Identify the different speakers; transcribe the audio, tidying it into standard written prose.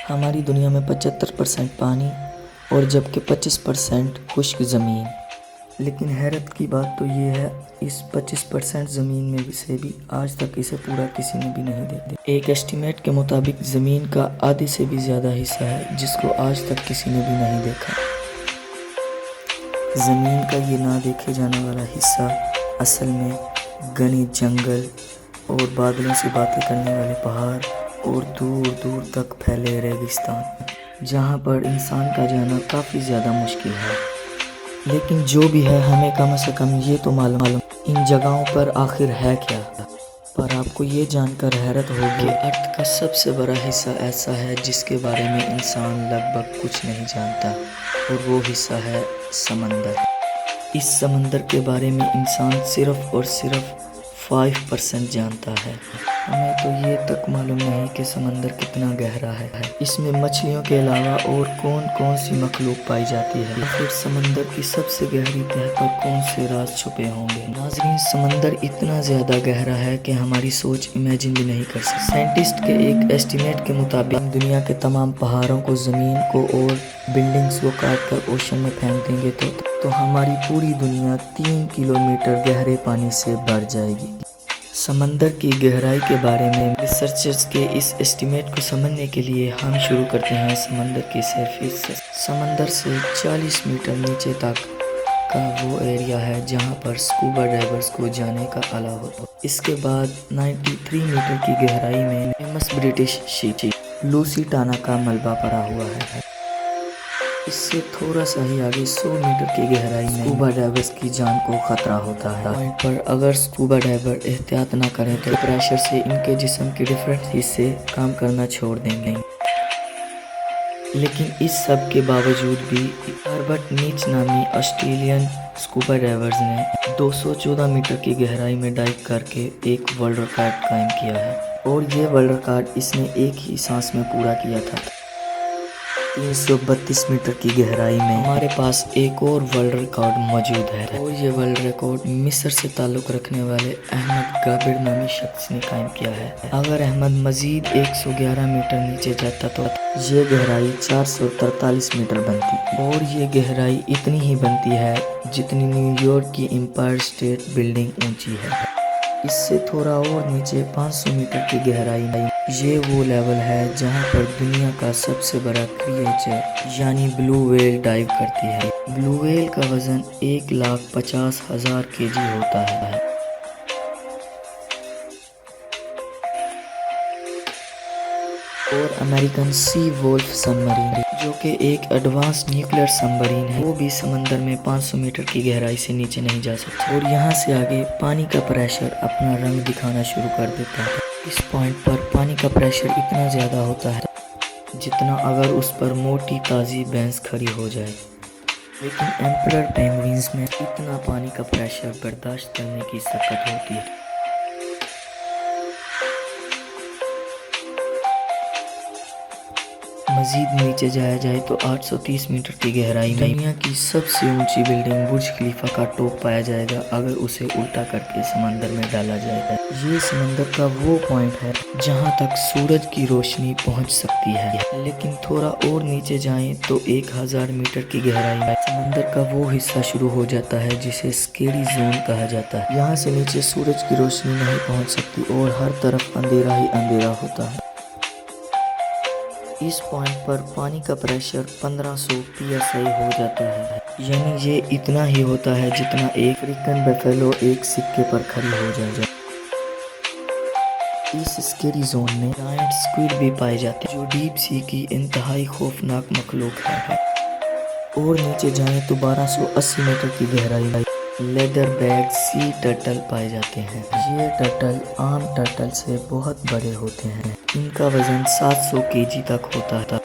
Speaker 1: ہماری دنیا میں 75% پانی اور جبکہ 25% خشک زمین، لیکن حیرت کی بات تو یہ ہے اس 25% زمین میں سے بھی آج تک اسے پورا کسی نے بھی نہیں دیکھا۔ ایک ایسٹیمیٹ کے مطابق زمین کا آدھے سے بھی زیادہ حصہ ہے جس کو آج تک کسی نے بھی نہیں دیکھا۔ زمین کا یہ نہ دیکھے جانے والا حصہ اصل میں گھنے جنگل اور بادلوں سے باتیں کرنے والے پہاڑ اور دور دور تک پھیلے ریگستان، جہاں پر انسان کا جانا کافی زیادہ مشکل ہے۔ لیکن جو بھی ہے، ہمیں کم از کم یہ تو معلوم ان جگہوں پر آخر ہے کیا۔ پر آپ کو یہ جان کر حیرت ہوگی کہ ارتھ کا سب سے بڑا حصہ ایسا ہے جس کے بارے میں انسان لگ بھگ کچھ نہیں جانتا، اور وہ حصہ ہے سمندر۔ اس سمندر کے بارے میں انسان صرف اور صرف 5% جانتا ہے۔ ہمیں تو یہ تک معلوم نہیں کہ سمندر کتنا گہرا ہے، اس میں مچھلیوں کے علاوہ اور کون کون سی مخلوق پائی جاتی ہے، پھر سمندر کی سب سے گہری تہہ پر کون سے راز چھپے ہوں گے۔ ناظرین، سمندر اتنا زیادہ گہرا ہے کہ ہماری سوچ امیجن بھی نہیں کر سکتی۔ سائنٹسٹ کے ایک ایسٹیمیٹ کے مطابق ہم دنیا کے تمام پہاڑوں کو، زمین کو اور بلڈنگز کو کاٹ کر اوشن میں پھینک دیں گے تو ہماری پوری دنیا 3 کلومیٹر گہرے پانی سے بھر جائے گی۔ سمندر کی گہرائی کے بارے میں ریسرچرز کے اس ایسٹیمیٹ کو سمجھنے کے لیے ہم شروع کرتے ہیں سمندر کی سرفیس سے۔ سمندر سے 40 میٹر نیچے تک کا وہ ایریا ہے جہاں پر سکوبا ڈائیورز کو جانے کا الاؤ ہوتا ہے۔ اس کے بعد 93 میٹر کی گہرائی میں فیمس برٹش شپ لوسیٹانا کا ملبہ پڑا ہوا ہے۔ اس سے تھوڑا سا ہی آگے 100 میٹر کی گہرائی میں سکوبا ڈائیورز کی جان کو خطرہ ہوتا ہے۔ پوائنٹ پر اگر سکوبا ڈائیور احتیاط نہ کریں تو پریشر سے ان کے جسم کے ڈفرینٹ حصے کام کرنا چھوڑ دیں گے۔ لیکن اس سب کے باوجود بھی ہربرٹ نیچ نامی آسٹریلین سکوبا ڈائیورز نے 214 میٹر کی گہرائی میں ڈائیو کر کے ایک ورلڈ ریکارڈ قائم کیا ہے، اور یہ ورلڈ ریکارڈ اس نے ایک ہی سانس میں پورا کیا تھا۔ 332 میٹر کی گہرائی میں ہمارے پاس ایک اور ورلڈ ریکارڈ موجود ہے، اور یہ ورلڈ ریکارڈ مصر سے تعلق رکھنے والے احمد گابر نامی شخص نے قائم کیا ہے۔ اگر احمد مزید 111 میٹر نیچے جاتا تو یہ گہرائی 443 میٹر بنتی، اور یہ گہرائی اتنی ہی بنتی ہے جتنی نیو یارک کی امپائر اسٹیٹ بلڈنگ اونچی ہے۔ اس سے تھوڑا اور نیچے 500 میٹر کی گہرائی میں یہ وہ لیول ہے جہاں پر دنیا کا سب سے بڑا کریچر یعنی بلو ویل ڈائیو کرتی ہے۔ بلو ویل کا وزن 1,50,000 kg ہوتا ہے۔ اور امریکن سی وولف سب مرین، جو کہ ایک ایڈوانس نیوکلیئر سب مرین ہے، وہ بھی سمندر میں 500 میٹر کی گہرائی سے نیچے نہیں جا سکتی، اور یہاں سے آگے پانی کا پریشر اپنا رنگ دکھانا شروع کر دیتا ہے۔ اس پوائنٹ پر پانی کا پریشر اتنا زیادہ ہوتا ہے جتنا اگر اس پر موٹی تازی بھینس کھڑی ہو جائے، لیکن ایمپرر پینگوئنز میں اتنا پانی کا پریشر برداشت کرنے کی طاقت ہوتی ہے۔ مزید نیچے جایا جائے تو 830 میٹر کی گہرائی میں دنیا کی سب سے اونچی بلڈنگ برج خلیفہ کا ٹاپ پایا جائے گا اگر اسے الٹا کر کے سمندر میں ڈالا جائے گا۔ یہ سمندر کا وہ پوائنٹ ہے جہاں تک سورج کی روشنی پہنچ سکتی ہے، لیکن تھوڑا اور نیچے جائیں تو 1000 میٹر کی گہرائی میں سمندر کا وہ حصہ شروع ہو جاتا ہے جسے اسکیری زون کہا جاتا ہے۔ یہاں سے نیچے سورج کی روشنی نہیں پہنچ سکتی اور ہر طرف اندھیرا ہی اندھیرا ہوتا ہے۔ اس پوائنٹ پر پانی کا پریشر 1500 PSI ہو جاتا ہے، یعنی یہ اتنا ہی ہوتا ہے جتنا ایک افریقن بفیلو ایک سکے پر کھڑی ہو جائے۔ اس اسکیری زون میں جائنٹ سکویڈ بھی پائے جاتے ہیں جو ڈیپ سی کی انتہائی خوفناک مخلوق ہے۔ اور نیچے جائیں تو 1280 میٹر کی گہرائی میں لیدر بیگ سی ٹرٹل پائے جاتے ہیں۔ یہ ٹرٹل عام ٹرٹل سے بہت بڑے ہوتے ہیں، ان کا وزن 700 kg تک ہوتا ہے۔